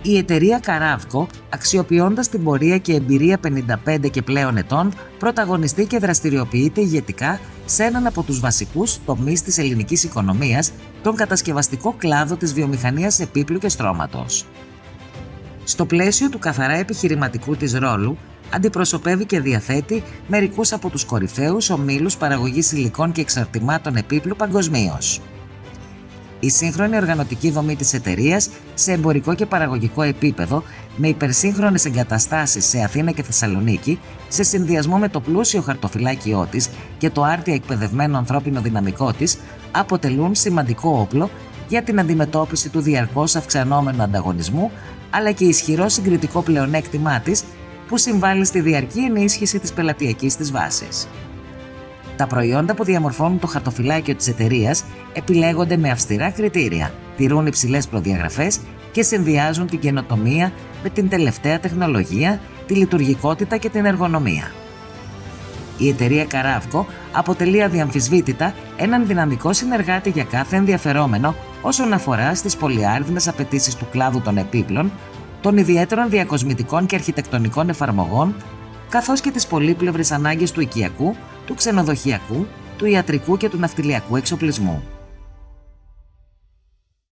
Η εταιρεία Καράβκο, αξιοποιώντας την πορεία και εμπειρία 55 και πλέον ετών, πρωταγωνιστεί και δραστηριοποιείται ηγετικά σε έναν από τους βασικούς τομείς της ελληνικής οικονομίας, τον κατασκευαστικό κλάδο της βιομηχανίας επίπλου και στρώματος. Στο πλαίσιο του καθαρά επιχειρηματικού της ρόλου, αντιπροσωπεύει και διαθέτει μερικούς από τους κορυφαίους ομίλους παραγωγής υλικών και εξαρτημάτων επίπλου παγκοσμίως. Η σύγχρονη οργανωτική δομή της εταιρείας σε εμπορικό και παραγωγικό επίπεδο, με υπερσύγχρονες εγκαταστάσεις σε Αθήνα και Θεσσαλονίκη, σε συνδυασμό με το πλούσιο χαρτοφυλάκιό της και το άρτια εκπαιδευμένο ανθρώπινο δυναμικό της, αποτελούν σημαντικό όπλο για την αντιμετώπιση του διαρκώς αυξανόμενου ανταγωνισμού, αλλά και ισχυρό συγκριτικό πλεονέκτημά της, που συμβάλλει στη διαρκή ενίσχυση της πελατειακής της βάσης. Τα προϊόντα που διαμορφώνουν το χαρτοφυλάκιο της εταιρείας επιλέγονται με αυστηρά κριτήρια, τηρούν υψηλές προδιαγραφές και συνδυάζουν την καινοτομία με την τελευταία τεχνολογία, τη λειτουργικότητα και την εργονομία. Η εταιρεία Καράβκο αποτελεί αδιαμφισβήτητα έναν δυναμικό συνεργάτη για κάθε ενδιαφερόμενο όσον αφορά στις πολυάριθμες απαιτήσεις του κλάδου των επίπλων, των ιδιαίτερων διακοσμητικών και αρχιτεκτονικών εφαρμογών, καθώς και τις πολύπλευρες ανάγκες του οικιακού, του ξενοδοχειακού, του ιατρικού και του ναυτιλιακού εξοπλισμού.